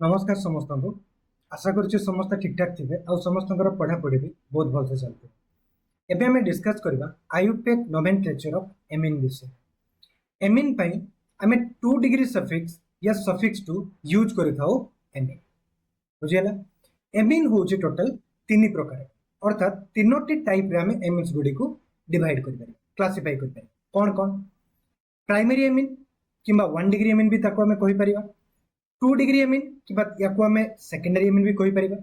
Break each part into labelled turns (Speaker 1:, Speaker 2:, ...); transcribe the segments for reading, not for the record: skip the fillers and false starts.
Speaker 1: नमस्कार समस्त को आशा करुच्चे समस्त ठीक ठाक थे आउ समस्त पढ़ापढ़ी भी बहुत भल से चलते एबे हमें डिस्कस करबा आयुपेक नोमेनक्लेचर ऑफ एमीन विषय। एमीन पई हमें 2 डिग्री सफिक्स या सफिक्स टू यूज करिथाओ एमीन बुझियला। एमीन होचे टोटल 3 प्रकार अर्थात तीनोटी टाइप रे हमें एमीन्स गुडी को डिवाइड कर पारे क्लासिफाई कर पारे कौन कौन प्राइमरी एमीन किंबा 1 डिग्री एमीन भी ताको हमें कहि परिबा 2 डिग्री एमीन किंबा याको हमें सेकेंडरी एमीन भी कहि परिबा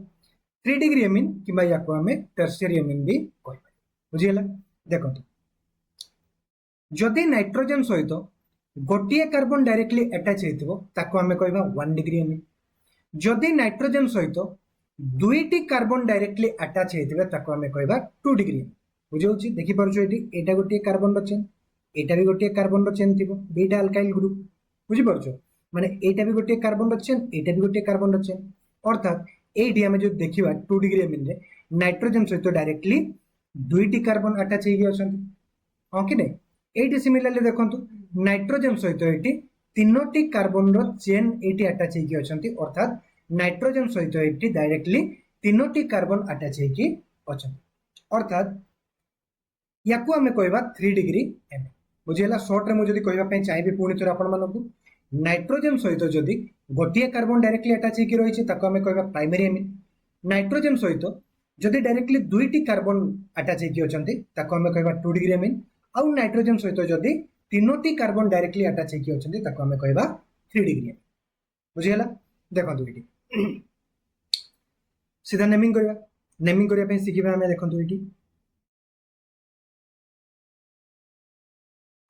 Speaker 1: 3 डिग्री एमीन किंबा याको हमें टर्शियरी एमीन भी कहि परिबा बुझियला। देखो जदि नाइट्रोजन सहित गोटिए कार्बन डायरेक्टली अटैच हेतिबो ताको हमें कहबा 1 डिग्री एमीन। जदि नाइट्रोजन सहित दुईटी कार्बन डायरेक्टली अटैच हेतिबे ताको हमें कहबा 2 डिग्री एमीन। बुझौछि देखि परछो एटा गोटिए कार्बन रो चेन एटा भी गोटिए कार्बन रो चेन थिबो दुईटा अल्काइल ग्रुप बुझि परछो माने एटा भी गोटे कार्बन रो चेन एटा भी गोटे कार्बन रो चेन अर्थात एठी हमें जो देखिबा 2 डिग्री एमीन रे नाइट्रोजन सहित डायरेक्टली दुईटी कार्बन अटैच हेगी अछंती हां कि नै। एठी सिमिलरली देखंतु नाइट्रोजन सहित एठी तीनोटी कार्बन रो चेन एठी अटैच हेगी अछंती अर्थात नाइट्रोजन सहित एठी डायरेक्टली तीनोटी कार्बन अटैच हेगी अछंती अर्थात याकू हमें कहबा 3 डिग्री एमीन बुझियला। शॉर्ट रे मु जदी कहबा पय चाहिबे पुनी थोर आपण मानकू नाइट्रोजन सहित जदि गोटे कार्बन डायरेक्टली अटैच होकर रही हमें कहबा प्राइमरी एमीन। नाइट्रोजन सहित जदि डायरेक्टली दुईटी कार्बन अटैच होकर हमें कहबा 2 डिग्री एमीन आउ नाइट्रोजन सहित जदि तीनोटी कार्बन डायरेक्टली अटैच होकर हमें कहबा 3 डिग्री एमीन बुझियला। देखंतु एटी सीधा नेमिंग करिया पे सिखिबा हमें देखंतु एटी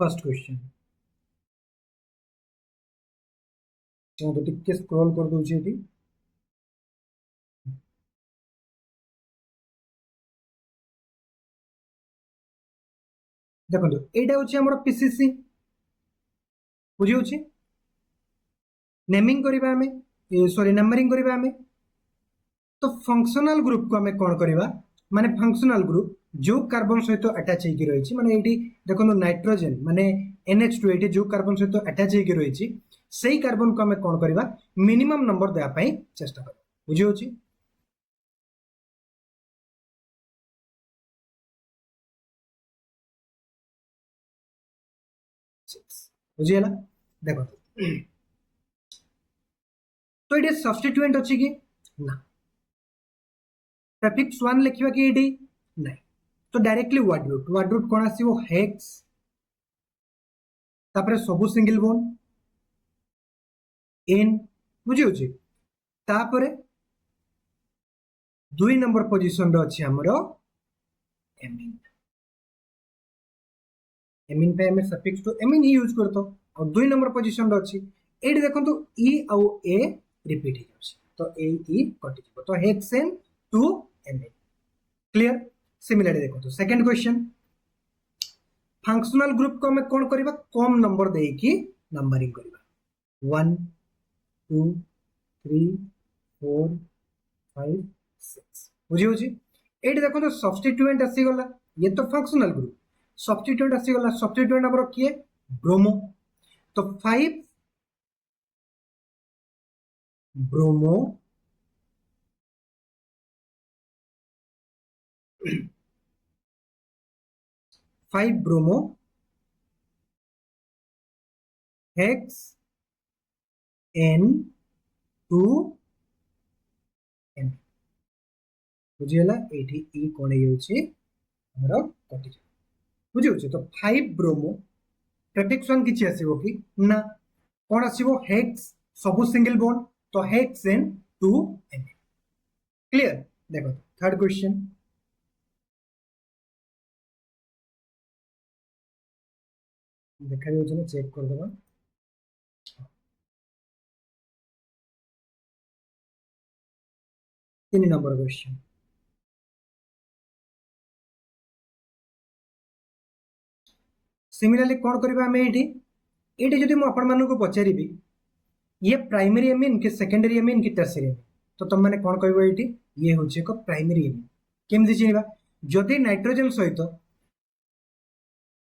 Speaker 1: फर्स्ट क्वेश्चन तो टिके स्क्रॉल कर दूची एटी देखो एटा होची हमर पीसीसी बुझी होची नेमिंग करिबा हमें सॉरी नंबरिंग करिबा हमें तो फंक्शनल ग्रुप को हमें कोन करिबा माने फंक्शनल ग्रुप जो कार्बन सहित अटैच हेकी रहिछि माने एटी देखो नाइट्रोजन माने NH2 एटी जो कार्बन सहित अटैच हेकी रहिछि सेही कार्बन को हमें कोन करिबा मिनिमम नंबर देया पई चेष्टा कर बुझी होची। बुझियला देखो तो ये सब्स्टिट्यूएंट अच्छी कि ना प्रीफिक्स 1 लिखिबा कि एडी नहीं तो डायरेक्टली वर्ड रूट कोन आसीबो हेक्स तापरे सबु सिंगल बोन एन बुझी होची तापरे 2 नंबर पोजीशन रो अछि हमरो एमीन एमीन पे हमें सफिक्स टू एमीन यूज करतो और 2 नंबर पोजीशन रो अछि एडी देखंतु ई औ ए रिपीट हो जाउछि तो ए ई कटि जबो तो hexane two amine clear. Similarly देखो सेकंड क्वेश्चन फंक्शनल ग्रुप को हमें कौन करबा कम नंबर दे कि नंबरिंग करबा 1 2 3 4 5 6 बुझी होची एटी देखो तो सब्स्टिट्यूएंट आसी गला ये तो फंक्शनल ग्रुप सब्स्टिट्यूएंट आसी गला सब्स्टिट्यूएंट हमर किए ब्रोमो तो 5 ब्रोमो 5 ब्रोमो हेक्स N2 एम बुझियला एठी ई कोन हेउची हमरो कटि बुझि होची तो 5 ब्रोमो प्रीफिक्स 1 किछि आसीबो कि ना कोन आसीबो हेक्स सबु सिंगल बॉन्ड तो हेक्स N2 एम क्लियर। देखो थर्ड क्वेश्चन देखा जाउछ ना चेक कर देबा 3 नंबर क्वेश्चन सिमिलरली कौन करबा हमें एटी जदि मु आपण मानको पचारिबी ये प्राइमरी एमीन कि सेकेंडरी एमीन कि टर्शियरी एमीन तो तुम माने कौन कहबो एटी ये होचे को प्राइमरी एमीन केमि चिनिबा जदि नाइट्रोजन सहित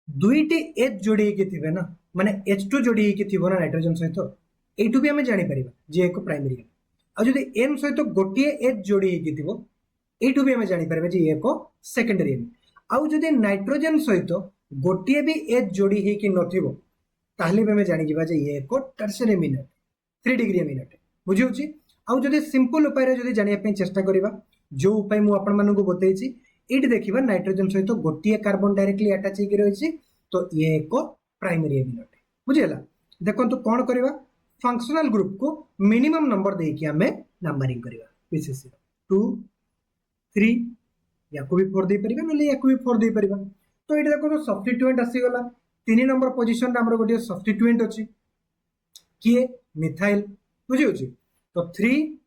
Speaker 1: दुईटी H जोड़ी के थिबे ना माने H2 जोड़ी के थिबो ना नाइट्रोजन सहित एटू भी हमें जानि परिबा जे एक प्राइमरी एमीन आ जदि एन सहित गोटे एच जोड़ी हेकिथिबो एठु भी हम जानि परबे जे ये को सेकेंडरी एमिन आउ जदि नाइट्रोजन सहित गोटे भी एच जोड़ी हेकि नथिबो ताहले भी हम जानि जिबा जे ये को टर्शियरी एमिन 3 डिग्री एमिन अटे बुझी होची आउ जदि सिंपल उपाय रे जदि जानिया पे चेष्टा करिबा जो उपाय मु आपन मानन को बतैछि एठी देखिबा नाइट्रोजन सहित गोटे कार्बन डायरेक्टली अटैच हेकि रहिछि तो ये को प्राइमरी एमिन अटे बुझियला देखंतु कोन करिबा फंक्शनल ग्रुप को मिनिमम नंबर देकी हमें नंबरिंग करिबा पीसीसी 2 3 या को भी 4 दे परिबा नले या को भी 4 दे परिबा तो एठी देखो तो सब्स्टिट्यूएंट आसी गला 3 नंबर पोजीशन रे हमर गोटे सब्स्टिट्यूएंट अछि किए मिथाइल बुझी होची तो 3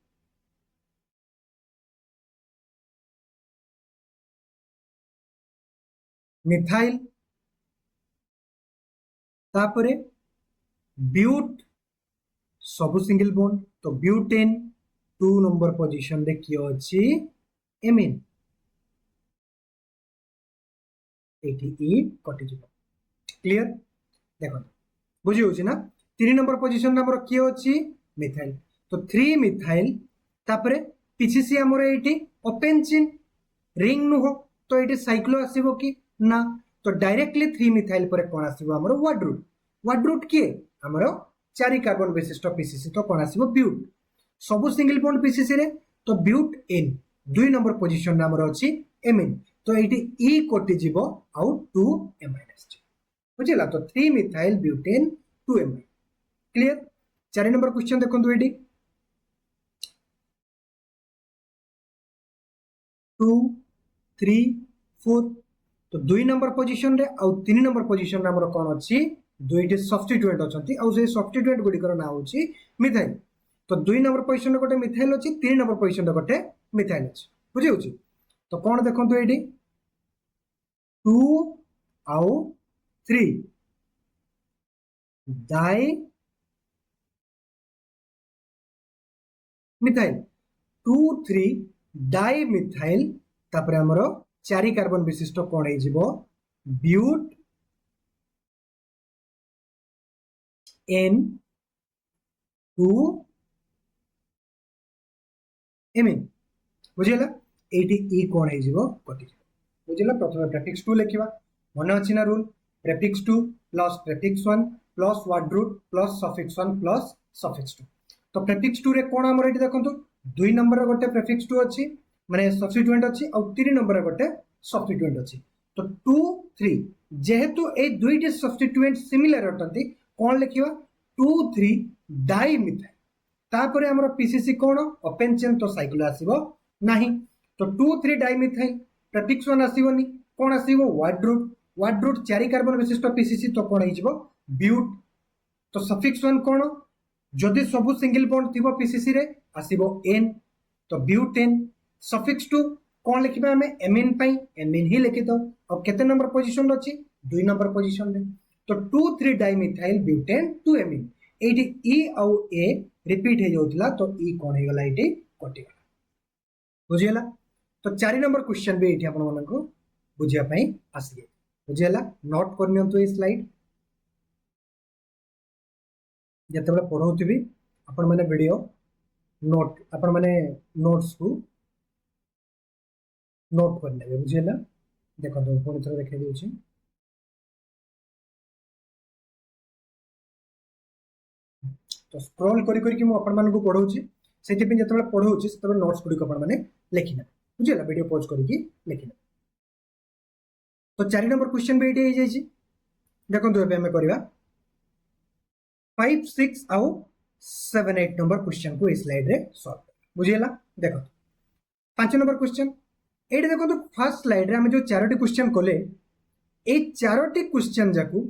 Speaker 1: मिथाइल तापरे ब्यूट सब सिंगल बॉन्ड तो ब्यूटेन 2 नंबर पोजीशन रे कियो अछि एमिन एठी ई कटि जिवो क्लियर देखो बुझी होछि ना 3 नंबर पोजीशन रे हमर कियो अछि मिथाइल तो 3 मिथाइल तापरे पीसीसी हमर एठी ओपन चेन रिंग नु हो तो एठी साइक्लो आसीबो कि ना तो डायरेक्टली 3 मिथाइल पर कोन आसीबो हमर वाड रूट किए हमर 4 कार्बन विशिष्ट पीसीसी तो कोन आसीबो ब्यूट सब सिंगल बॉन्ड पीसीसी रे तो ब्यूट इन 2 नंबर पोजीशन हमर अछि एमिन तो एठी ई कोटि जिवो आउ 2 एमाइन आछि बुझिला तो 3 methyl butane 2 amine clear 4 number question देखंतु एठी 2 3 4 तो 2 नंबर पोजीशन रे आउ 3 नंबर पोजीशन रे हमर कोन अछि दुईटी सब्स्टिट्यूएंट अछंती आउ से सब्स्टिट्यूएंट गुडी कर ना होछि मिथाइल तो 2 नंबर पोजीशन रे गोटे मिथाइल अछि 3 नंबर पोजीशन रे गोटे मिथाइल अछि बुझी होछि तो कोन देखंतु एठी 2 आउ 3 डाई मिथाइल 2 3 डाई मिथाइल तापरे हमर 4 कार्बन विशिष्ट कोन हे जिवो ब्यूट एन 2 एमिन बुझिला एटी ई कोन हे जिवो कटि बुझिला प्रथम प्रेफिक्स 2 लिखिबा मन अछि ना rule prefix 2 plus prefix 1 plus word root plus suffix 1 plus suffix 2 तो प्रेफिक्स 2 रे कोन हमर एटी देखंतु 2 नंबर रे गोटे प्रेफिक्स 2 अछि माने सब्स्टिट्यूएंट अछि और 3 नंबर रे गोटे सब्स्टिट्यूएंट अछि तो 2 3 जेहेतु ए दुईटी सब्स्टिट्यूएंट सिमिलर अटंती कोन लिखिबा 2 3 डाई मिथाइल तापरे हमर पीसीसी कोन ओपन चेन तो साइक्लो आसीबो नाही तो 2 3 डाई मिथाइल प्रेफिक्स 1 आसीबोनी कोन आसीबो वर्ड रूट 4 कार्बन विशिष्ट पीसीसी तो कोन हिजबो ब्यूट तो सफिक्स 1 कोन जदि सब सिंगल बॉन्ड थिबो पीसीसी रे आसीबो एन तो ब्यूटेन सफिक्स 2 कोन लिखिबा हमें एमिन पई एमिन ही लिखि दो और केते नंबर पोजीशन अछि 2 नंबर पोजीशन रे तो 2 3 डाइमिथाइल ब्यूटेन 2 एमिन एटी ई आउ ए रिपीट हे जोतला तो ई कोन हे गला एटी कटि गला बुझियला तो 4 नंबर क्वेश्चन भी एटी आपण मानको बुझिया पई आसी बुझियला नोट करनियंतु ए स्लाइड जतबे पढौथिबी आपण माने वीडियो नोट आपण माने नोट्स को नोट कर लेबे बुझियला देखो तो पुनी थोड़ा देखे दिउछि तो स्क्रॉल करी करी कि मु आपण मानको पढौछि सेति पे जतबे पढौछि तबे नोट्स गुडी को आपण माने लेखिना बुझियला वीडियो पॉज करी कि लेखिना तो 4 नंबर क्वेश्चन भी एटी हे जाइछि देखो तो एबे हमें करबा 5 6 आउ 7 8 नंबर क्वेश्चन को इस स्लाइड रे सॉल्व बुझियला देखो 5 नंबर क्वेश्चन एटी देखो तो फर्स्ट स्लाइड रे हम जो 4टी क्वेश्चन कोले ए 4टी क्वेश्चन जाकू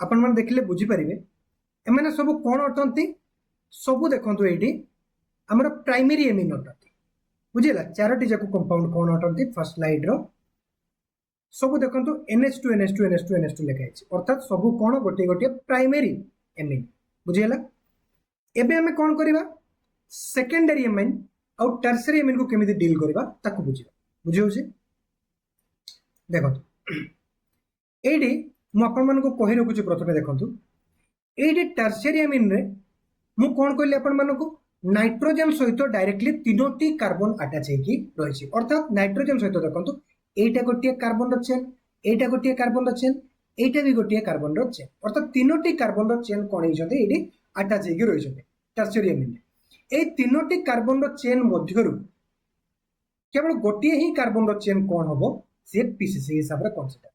Speaker 1: आपण मन देखले बुझी परिबे एमाने सब कोन अटंती सब देखंतु एटी हमर प्राइमरी एमिन अटंती बुझियला 4टी जाकू कंपाउंड कोन अटंती फर्स्ट स्लाइड रो सब देखंतु NH2 NH2 NH2 NH2 लिखा है अर्थात सब कोन गोटे गोटे प्राइमरी एमिन बुझियला एबे हमें कोन करबा सेकेंडरी एमिन और टर्शियरी एमिन को केमिति डील करबा ताकू बुझिबा बुझियो छी देखो एडी मु आपण मन को कहि रखु छी प्रथमे देखंतु एडी टर्शियरी एमिन रे मु कोन कहली आपण मन को नाइट्रोजन सहित डायरेक्टली तीनोटी कार्बन अटैच होगी रही अर्थात नाइट्रोजन सहित देखो एटा गोटे कार्बन चेन एटा गोटे कार्बन चेन एटा भी गोटे कार्बन चेन अर्थात तीनोटी कार्बन चेन कौन होती अटैच होगी रही टर्शियरी एमिन ए तीनोटी कार्बन चेन मध्यरु केवल गोटे ही कार्बन चेन कौन हम सी पीसीसी हिसाब से कनसीडर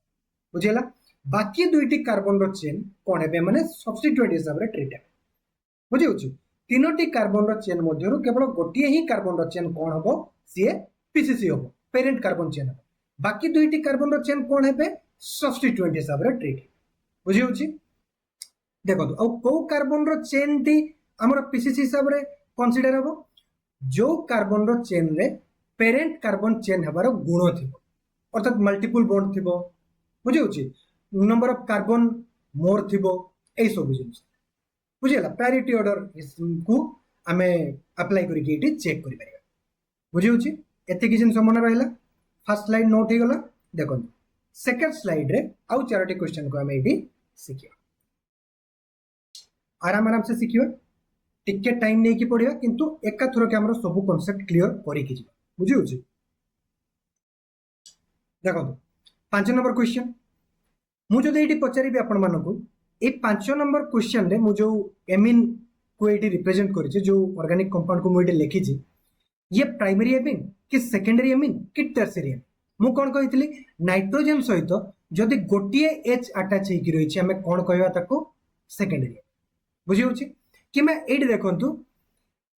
Speaker 1: बुझेगा बाकी दुईटी कार्बन चेन कौन है माने सब्स्टिट्यूएंट हिसाब से ट्रीट है बुझे तीनोटी कार्बन चेन मध्यरु केवल गोटे ही कार्बन चेन कौन हम सी पीसीसी हम पेरेंट कार्बन चेन हम बाकी दुईटी कार्बन चेन कौन है सब्स्टिट्यूएंट हिसाब से ट्रीट बुझे देखो आ कौ कार्बन चेन टी आमर पीसीसी हिसाब से कनसीडर हम जो कार्बन चेन रे पेरेंट कार्बन चेन हबार गुण थी अर्थात मल्टीपल बॉन्ड थी बुझे नंबर ऑफ कार्बन मोर थी यही सब जिन बुझेगा पैरिटी ऑर्डर को आमे अप्लाई करके चेक कर बुझे एति जिन मन रहा फर्स्ट स्लाइड नोट हो गला देखो सेकंड स्लाइड रे आउ चारोटी क्वेश्चन को आमे एटी सिखिया आराम आराम से सिखिया टिके टाइम नहीं की पड़िया किंतु एका थरो के हमरो सब कांसेप्ट क्लियर करी की बुझी होची देखो 5 नंबर क्वेश्चन मु जदि एटी पचारिबी आपण मानको ए 5 नंबर क्वेश्चन रे मु जो एमिन को एटी रिप्रेजेंट करिछि जो ऑर्गेनिक कंपाउंड को मु एटी लिखिछि ये प्राइमरी एमिन कि सेकेंडरी एमिन कि टर्शियरी एमिन मु कोन कहितली नाइट्रोजन सहित जदि गोटिए एच अटैच हेकि रहिछि हमें कोन कहबा ताको सेकेंडरी बुझी होछि कि मैं एटी देखंतु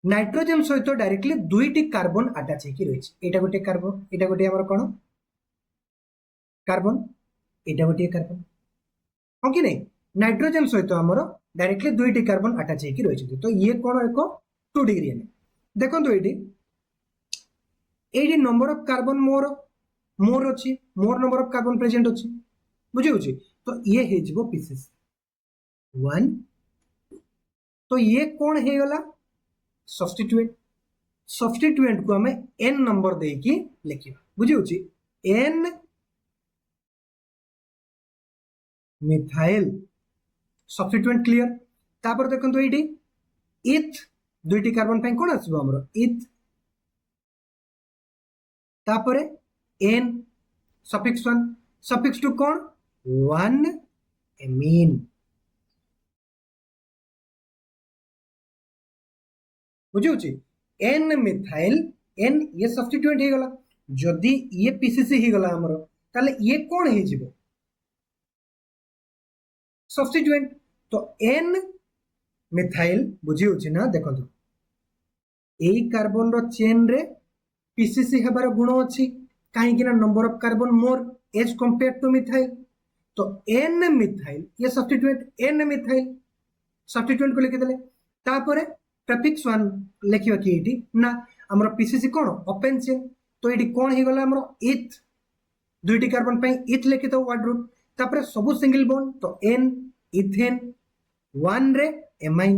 Speaker 1: नाइट्रोजन सहित डायरेक्टली दुईटी कार्बन अटैच हेकि रहिछि एटा गोटे कार्बन एटा गोटे हमर कोन कार्बन एटा गोटे कार्बन हां कि नहीं नाइट्रोजन सहित हमर डायरेक्टली दुईटी कार्बन अटैच हेकि रहिछि तो ये कोन एक 2 डिग्री एमिन देखंतु एटी नंबर ऑफ कार्बन मोर अच्छी मोर नंबर ऑफ कार्बन प्रेजेंट अच्छी बुझे तो ये हे जिवो पीसेस 1 तो ये कौन हे गला सब्स्टिट्यूएंट को हमें n नंबर दे की लिखिबा बुझे n मिथाइल सब्स्टिट्यूएंट क्लियर तापर देखंतु एटी इथ दुईटी कार्बन पे कोन आसीबो हमरो इथ तापर n सफिक्स 1 सफिक्स 2 कौन 1 एमीन बुझे n मिथाइल n ये सब्स्टिट्यूएंट हे गला जदी ये पीसीसी हे गला हमरो ताले ये कौन हे जिवो सब्स्टिट्यूएंट तो n मिथाइल बुझे ना देखो एई कार्बन रो चेन रे पीसीसी हेबार गुण अच्छी कहीं number of carbon more as compare to methyl तो n मिथाइल ये सब्स्टिट्यूएंट n मिथाइल सब्स्टिट्यूएंट को लिखिदेले तापर प्रीफिक्स 1 लिखिबा कि एटी ना हमर पीसीसी कोन ओपन चेन तो एटी कोन हे गला हमर इथ दुईटी कार्बन पे इथ लिखि तो वर्ड रूट तापर सब सिंगल बॉन्ड तो n इथेन 1 रे एमाइन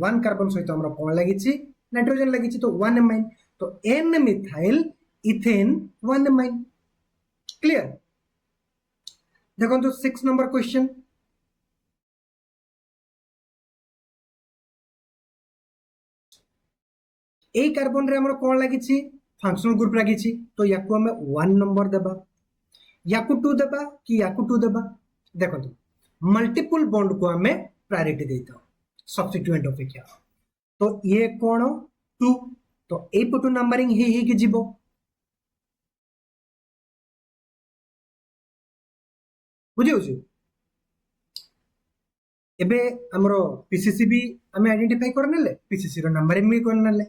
Speaker 1: 1 कार्बन सहित हमर कोन लागिछि नाइट्रोजन लागिछि तो 1 एमाइन तो n methyl ethane 1 amine clear देखो तो 6 नंबर क्वेश्चन ए कार्बन रे हमर कोन लागिछि फंक्शनल ग्रुप लागिछि तो याकू हमें 1 नंबर देबा याकू 2 देबा कि याकू 2 देबा देखो तो मल्टीपल बॉन्ड को हमें प्रायोरिटी देता सब्स्टिट्यूएंट अपेक्षा तो ये कोन 2 तो ए पटु नंबरिंग हे कि जीवो बुझे एबे हमरो पीसीसी भी हमें आइडेंटिफाई करनेले पीसीसी रो नंबरिंग भी करनेले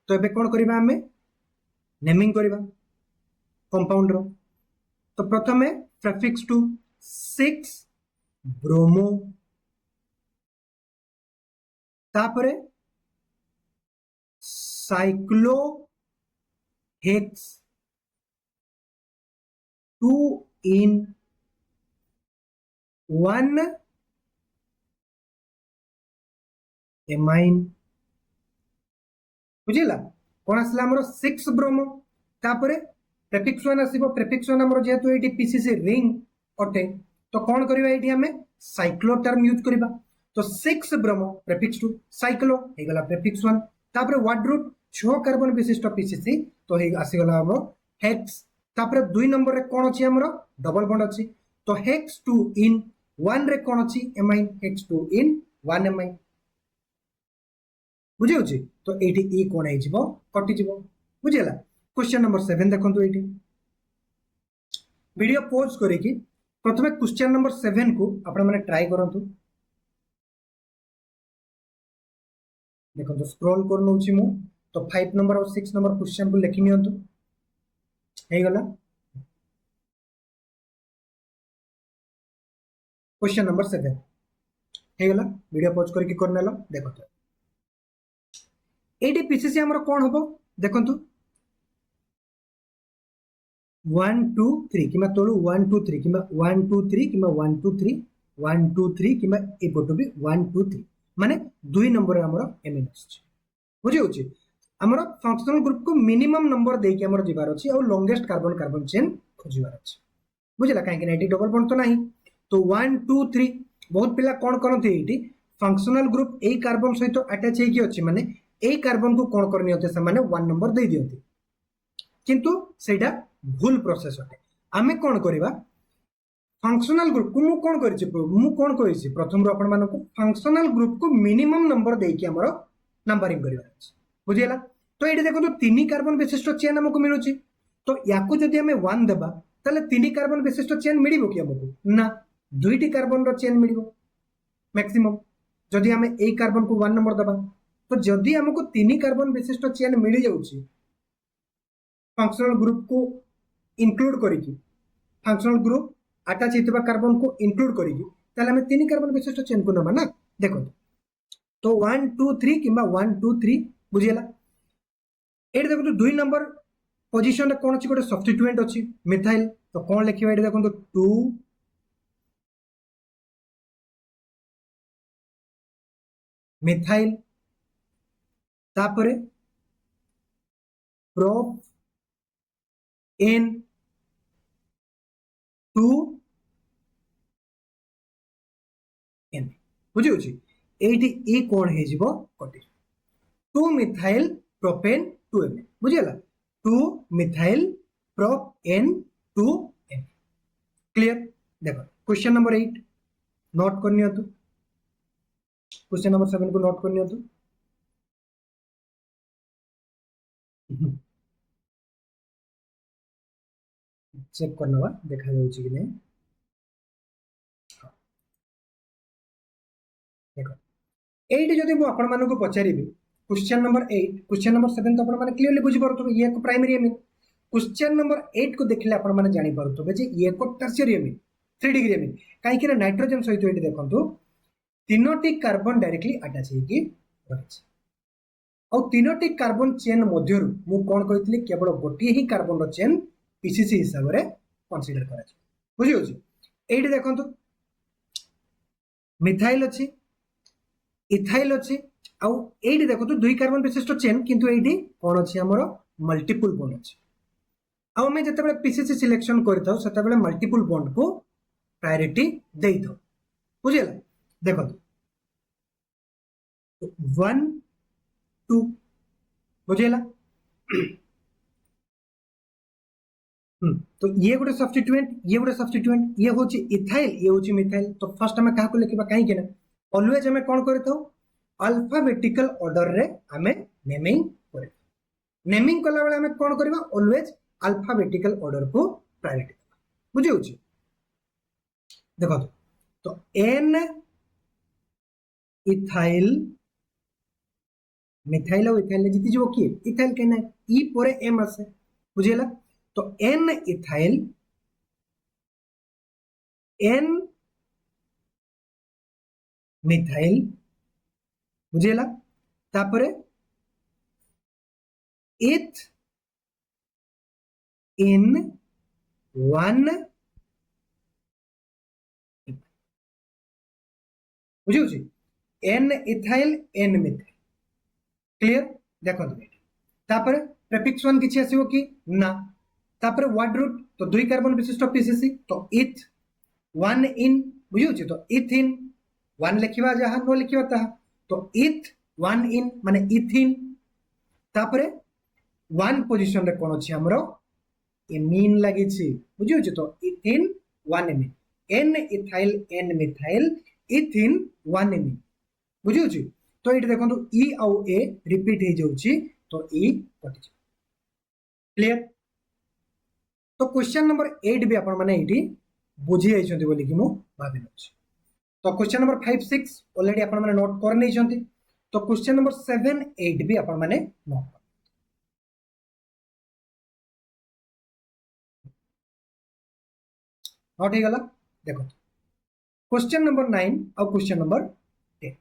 Speaker 1: तो एबे कोन करबा हमें नेमिंग करबा कंपाउंड रो तो प्रथमे प्रीफिक्स 2 6 ब्रोमो तापरे साइक्लो हेक्स 2 in 1 एमाइन बुझिला कोन आसला हमरो 6 ब्रोमो तापरे प्रीफिक्स 1 आसीबो प्रीफिक्स 1 हमरो जेतु एटी पीसीसी रिंग अटे तो कोन करबा एटी हमें साइक्लो टर्म यूज करबा तो 6 ब्रोमो प्रेफिक्स 2 साइक्लो हे गला प्रेफिक्स 1 तापर वार्ड रूट 6 कार्बन विशिष्ट पीसीसी तो हे आसी गला हमरो हेक्स तापर 2 नंबर रे कोन अछि हमरो डबल बॉन्ड अछि तो हेक्स 2 इन 1 रे कोन अछि एमाइन हेक्स 2 इन 1 एमाइन बुझे होछि तो एठी ई कोन हे जिवो कटि जिवो बुझेला क्वेश्चन नंबर 7 देखंतु एठी वीडियो पॉज करिकि प्रथमे क्वेश्चन नंबर 7 को आपण माने ट्राई करंतु देखो तो स्क्रॉल कर नउछि मु तो 5 नंबर और 6 नंबर क्वेश्चन को लिखि नियंतु हे गला क्वेश्चन नंबर 7 हे गला वीडियो पॉज करके करनेलो देखो तो एडी पीसीसी हमर कोन हबो देखंतु 1 2 3 किमा तोळु 1 2 3 किमा 1 2 3 किमा 1 2 3 1 2 3 किमा एपटो भी 1 2 3 माने 2 नंबर हमर एमिनस बुझी होची हमर फंक्शनल ग्रुप को मिनिमम नंबर दे के हमर जिबार अछि और लॉन्गेस्ट कार्बन कार्बन चेन खोजिबार अछि बुझिला काहे कि 90 डबल बॉन्ड तो नाही तो 1 2 3 बहुत पिला कोन करथि eighty functional group A carbon सहित अटैच हे कि अछि माने ए कार्बन को कोन करनी होते से माने 1 नंबर दे दियंती किंतु सेटा भूल प्रोसेस होते आमे कोन करिबा फंक्शनल ग्रुप को मु कोन करिछि मु कोन करिछि प्रथम रो अपन मानको फंक्शनल ग्रुप को मिनिमम नंबर दे के हमरो नंबरिंग करिबा अछि बुझियला तो एठी देखो तो 3 कार्बन विशिष्ट चेन हमको मिलुछि तो याकू जदि हमें 1 देबा तले 3 कार्बन विशिष्ट चेन मिलिबो कि हमको ना 2टी कार्बन रो चेन मिलिबो मैक्सिमम जदि हमें ए कार्बन को 1 नंबर देबा तो जदि हमको 3 कार्बन विशिष्ट चेन मिलि जाउछि फंक्शनल ग्रुप को इंक्लूड करिकि फंक्शनल ग्रुप अटैच हेतबा कार्बन को इंक्लूड करिकि ताले हमें 3 कार्बन विशिष्ट चेन को नबा ना देखो तो 1 2 3 किंबा 1 2 3 बुझियला एठी देखो तो 2 नंबर पोजीशन रे कोन अछि गोटे सब्स्टिट्यूएंट अछि मिथाइल तो कोन लिखिबा एठी देखो तो 2 मिथाइल तापरे प्रोप एन 2 एन बुझी होची एठी ए कोन हे जिवो कटि 2 मिथाइल प्रोपेन 2 एन बुझियला 2 मिथाइल प्रोप एन 2 एन क्लियर देखो क्वेश्चन नंबर 8 नोट करनियो तो क्वेश्चन नंबर 7 को नोट करनियो तो चेक करनवा देखा जाउची कि नै देखो एठी जदि मु आपण मानको पचारिबी क्वेश्चन नंबर 8 क्वेश्चन नंबर 7 तो आपण माने क्लियरली बुझी परतो ये को प्राइमरी एमिन क्वेश्चन नंबर 8 को देखले आपण माने जानि परतो जे ये को टर्शियरी एमिन 3 डिग्री एमिन काहे कि नाइट्रोजन सहित एठी देखंतु तीनोटी कार्बन डायरेक्टली अटैच हे कि रहिछ और तीनोटी कार्बन चेन मध्यरु मु कोन कहितली केवल गोटी ही कार्बन रो चेन पीसीसी हिसाब रे कंसीडर करा छै बुझी होछि एठी देखंतु मिथाइल अछि इथाइल अछि आ एठी देखो तो 2 कार्बन विशिष्ट चेन किंतु एठी कोन अछि हमरो मल्टीपल बॉन्ड अछि आ हमें जते बेले पीसीसी सिलेक्शन करथाउ सेते बेले मल्टीपल बॉन्ड को प्रायोरिटी देई दो बुझियला देखो 1 2 बुझियला तो ये गोटे सब्स्टिट्यूएंट ये होची इथाइल ये होची मिथाइल तो फर्स्ट हमें काहा को लिखबा काहे के ना ऑलवेज हमें कोन करथाउ अल्फाबेटिकल ऑर्डर रे हमें नेमिंग करे नेमिंग कला बेले हमें कोन करबा ऑलवेज अल्फाबेटिकल ऑर्डर को प्रायोरिटी बुझी होची देखो तो एन इथाइल मिथाइल और इथाइल जीति जो कि इथाइल केना ई परे एम आसे बुझियला तो एन इथाइल एन मिथाइल बुझियला तापरे इथ इन 1 बुझी होची N ethyl N methyl clear देखो तापर प्रीफिक्स 1 किछि आसीबो कि ना तापर वर्ड रूट तो 2 कार्बन विशिष्ट पीसीसी तो इथ 1 इन बुझी होची तो इथिन वन लिखिबा जहा नो लिखिबा ताहा तो इथ वन इन माने इथिन तापरे वन पोजीशन रे कोन अछि हमरो एमीन लागि छि बुझियो छि तो ethene one amine N ethyl N methyl ethene one amine बुझियो छि तो एठी देखंतु ई आउ ए रिपीट हे जाउ छि तो ई कटि छि क्लियर तो क्वेश्चन नंबर 8 भी आपण माने एठी बुझी आइछंती बोली कि मु भाबि नछि तो क्वेश्चन नंबर 5 6 ऑलरेडी आपण माने नोट कर नै छंती तो क्वेश्चन नंबर 7 8 भी आपण माने नोट नोट हे गला देखो क्वेश्चन नंबर 9 और क्वेश्चन नंबर 10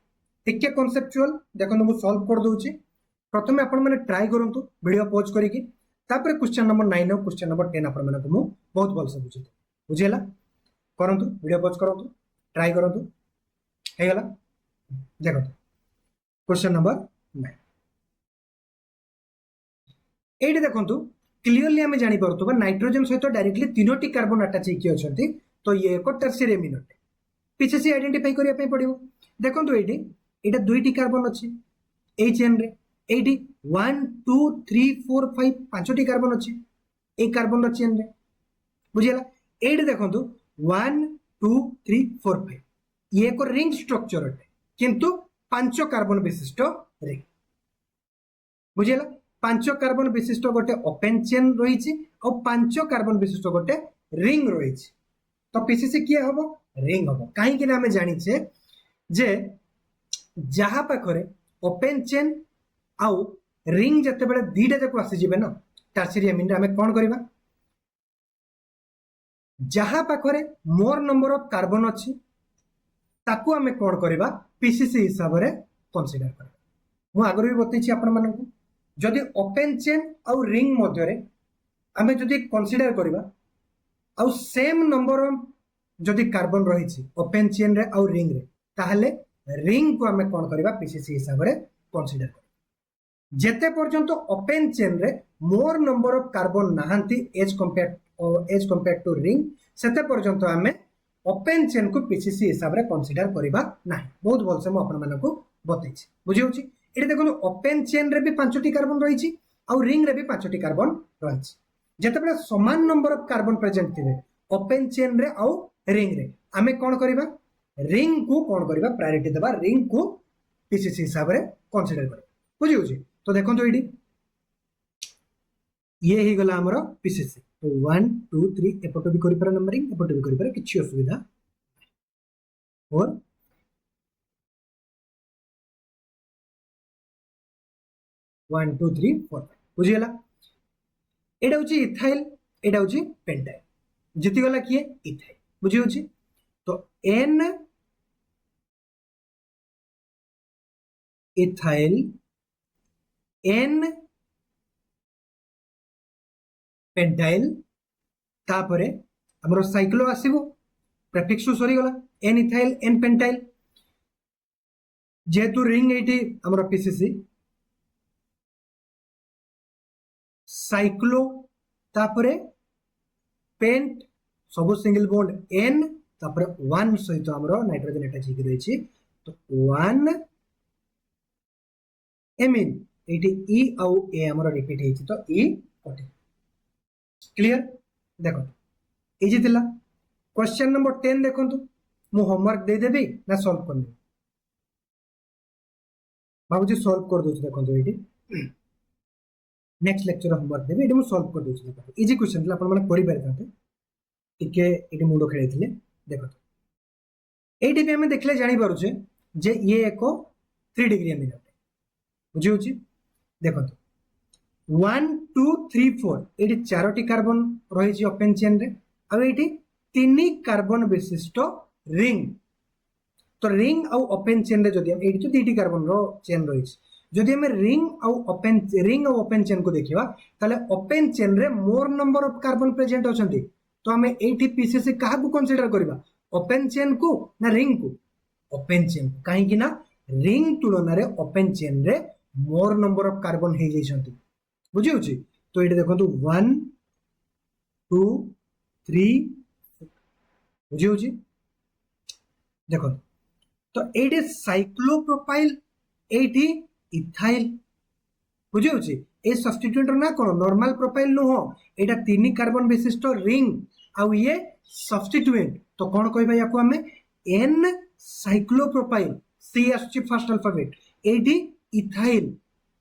Speaker 1: ठीक है कॉन्सेप्चुअल देखो मु सॉल्व कर दोछि प्रथमे आपण माने ट्राई करंतु वीडियो पॉज करिकि तापर क्वेश्चन नंबर 9 और क्वेश्चन नंबर 10 आपण माने मु बहुत भल से बुझिते बुझियला करंतु वीडियो पॉज करंतु ट्राई करंतु हे गला देखो क्वेश्चन नंबर 9 एडी देखंतु क्लियरली हमें जानि परतु नाइट्रोजन सहित डायरेक्टली तीनोटी कार्बन अटैच हेकि अछंती तो ये एक टर्शियरी एमिन अटे पीछे से आइडेंटिफाई करिया पे पड़िबो देखंतु एडी एटा दुईटी कार्बन अछि ए चेन रे एडी 1 2 3 4 5 पांचटी कार्बन अछि ए कार्बन रो चेन रे बुझियला एडी देखंतु 1 2 3 4 5 ये एक रिंग स्ट्रक्चर अटे किंतु पांच कार्बन विशिष्ट रिंग बुझियला पांच कार्बन विशिष्ट गोटे ओपन चेन रही और पांच कार्बन विशिष्ट गोटे रिंग रही तो पीसीसी किए हम रिंग हम कहीं आम जाचे जे जहाँ पाखरे ओपन चेन आउ रिंग जिते बड़े दीटा जाक आसीजे ना टर्शियरी एमिन आम कौन करवा जहाँ पाखरे मोर नंबर ऑफ कार्बन अच्छी ताकू आम कौन करवा पीसीसी हिसाब से कंसीडर कर मु आगर भी बतई आपण मानक जदि ओपन चेन आउ रिंग मध्य आम जदि कंसीडर करवा आउ सेम नंबर जदि कार्बन रही ओपन चेन रे आउ रिंग रे ताहले रिंग को आम कौन करवा पीसीसी हिसाब से कंसीडर कर जेते पर्यंत ओपन चेन रे मोर नंबर ऑफ कार्बन नाहंती एज कंपेयर टू रिंग सेते पर्यंत आम ओपन चेन को पीसीसी हिसाब से कंसीडर करवा नाही बहुत भल से मु आपण मानक बतई बुझी होची एटी देखो ओपन चेन रे भी पांचटी कार्बन रही आउ रिंग रे भी पांचटी कार्बन रही जेतेबेले समान नंबर ऑफ कार्बन प्रेजेंट थिबे ओपन चेन रे आउ रिंग रे आमे कोन करबा रिंग को कोन करबा प्रायोरिटी देबा रिंग को पीसीसी हिसाब रे कंसीडर करबा बुझी होची तो देखंतो एडी ये ही गला हमरो पीसीसी तो 1 2 3 एपटो भी करि पर नंबरिंग एपटो भी करि पर किछि असुविधा और 1 2 3 4 बुझियला एटा होची इथाइल एटा होची पेंटाइल जिति गला किए इथाइल बुझी होची तो एन इथाइल एन पेंटाइल तापरे हमरो साइक्लो आसीबो प्रेफिक्स सरी गला एन इथाइल एन पेंटाइल जेतु रिंग एटी हमरो पीसीसी साइक्लो तापरे पेंट सब सिंगल बॉन्ड एन तापरे 1 सहित हमरो नाइट्रोजन अटैच होई रही तो 1 एमिन एटी ई आउ ए हमरो रिपीट हेछि तो ई कटे क्लियर देखो इजी थिला क्वेश्चन नंबर 10 देखंतु मु होमवर्क दे देबी ना सॉल्व कर देबी बाबूजी सॉल्व कर दोछ देखंतु एटी नेक्स्ट लेक्चर होमवर्क देबी एटी मु सॉल्व कर दोछ देखंतु इजी क्वेश्चन थिला आपण माने करि परथाते टिके एटी मुंडो खेलैथिले देखंतु एटी भी हमें देखले जानि पारुछे जे ये एको 3 डिग्री एमिन अटे बुझी होची देखंतु 1 2 3 4 एटी चारोटी कार्बन रही ओपन चेन रे आ एटी 3 कार्बन विशिष्ट रिंग तो रिंग आउ ओपन चेन रे जदि एटी तो 2टी कार्बन रो चेन रही जदि हम रिंग आउ ओपन चेन को देखिबा ताले ओपन चेन रे more number of carbon present अछंती तो हमें एटी पीसीसी काहा को कंसीडर करबा ओपन चेन को ना रिंग को ओपन चेन काहे कि ना रिंग तुलना रे ओपन चेन रे मोर नंबर ऑफ कार्बन हे जाइछंती बुझी होची तो एटी देखंतु 1 2 3 बुझी होची देखो तो एटी साइक्लोप्रोपाइल एटी इथाइल बुझे ए सब्स्टिट्यूट ना कौन नॉर्मल प्रोपाइल नुह एटा 3 कार्बन विशिष्ट रिंग आउ ये सब्स्टिट्यूएंट तो कौन कहबा याको हमें एन साइक्लोप्रोपाइल सी आसुची first alphabet eighty ethyl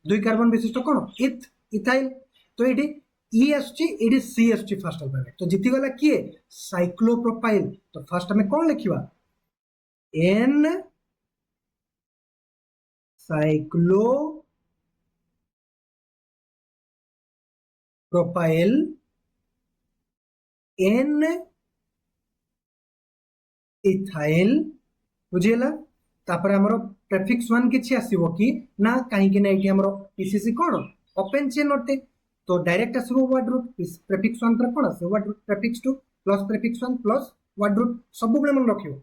Speaker 1: 2 carbon विशिष्ट कौन इथाइल तो एटी ई आसुची एटी सी आसुची फर्स्ट अल्फाबेट तो जीती गला किए साइक्लोप्रोपाइल तो फर्स्ट हमें कौन लिखिबा एन साइक्लो प्रोपाइल एन इथाइल बुझेला तापर हमरो प्रेफिक्स 1 किछि आसीबो कि ना काहे कि ना एठी हमरो पीसीसी कोन ओपन चेन अटे तो डायरेक्ट आसीबो वर्ड रूट प्रेफिक्स 1 पर कोन आसीबो word root prefix 2 plus prefix 1 plus word root सब बेले मन रखियो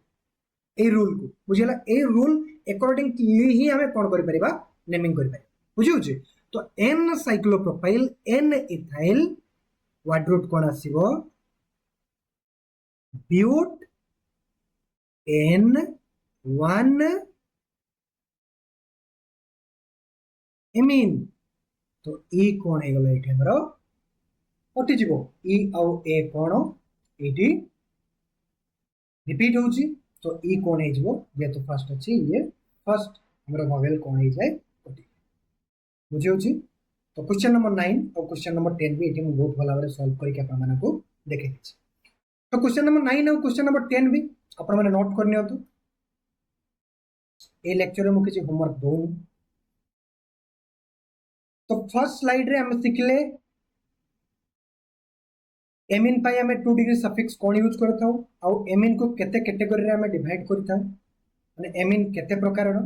Speaker 1: ए रूल को बुझेला ए रूल अकॉर्डिंग ही हमें कोन करि परिबा नेमिंग करि परिबा बुझियो जे तो एन साइक्लोप्रोपाइल एन इथाइल वर्ड रूट कोन आसीबो ब्यूट एन 1 एमीन तो ई कोन हे गला एठी हमरो कटि जीवो ई आउ ए कोन एठी रिपीट होउची तो ई कोन हे जीवो जे तो फर्स्ट अछि ये फर्स्ट हमरो वोवेल कोन हे जाय कटि बुझि होउची तो क्वेश्चन नंबर 9 और क्वेश्चन नंबर 10 भी एठी हम बहुत भला भाबरे सॉल्व करके आपन माने को देखे दिछि तो क्वेश्चन नंबर 9 और क्वेश्चन नंबर 10 भी आपन माने नोट करनी हो तो ए लेक्चर में मुझे होमवर्क दो तो फर्स्ट स्लाइड रे हम सिखले एमिन पाई हमें 2 डिग्री सफिक्स कोन यूज करता हूं आ एमिन को केते कैटेगरी रे हमें डिवाइड करता माने एमिन केते प्रकार रो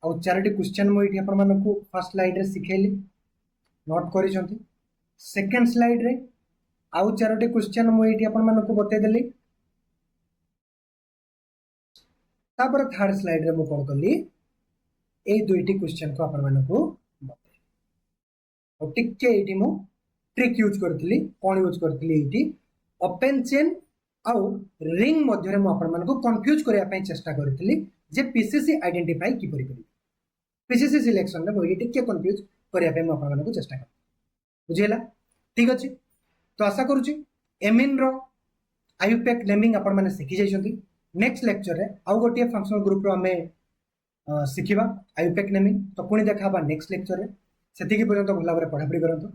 Speaker 1: आ चारटी क्वेश्चन मो इठी अपन मन को फर्स्ट स्लाइड रे सिखेली नोट करी छथि सेकंड स्लाइड रे आ चारटी क्वेश्चन मो इठी अपन मन को बते देली तापर थर्ड स्लाइड रे मो कोन करली ए दुईटी क्वेश्चन को अपन मन को बते और टिके एठी मो ट्रिक यूज करथली कोन यूज करथली एठी ओपन चेन आउ रिंग मध्य रे मो अपन मन को कंफ्यूज करिया पई चेष्टा करथली जे पीसीसी आइडेंटिफाई की करि पीसीसी सिलेक्शन रे मो एठी टिके कंफ्यूज करिया पई मो अपन मन को चेष्टा कर बुझेला ठीक अछि तो आशा करूची एमिन रो आयुपेक नेमिंग अपन माने सिखि जाइछंती नेक्स्ट लेक्चर रे आउ गोटे फंक्शनल ग्रुप रो हमें सिखिबा आयुपेक नेमिंग तो पुणी देखा नेक्स्ट लेक्चर रे सेतिकी पर्यंत भला भाबरे पढ़ापढ़ी करंतु।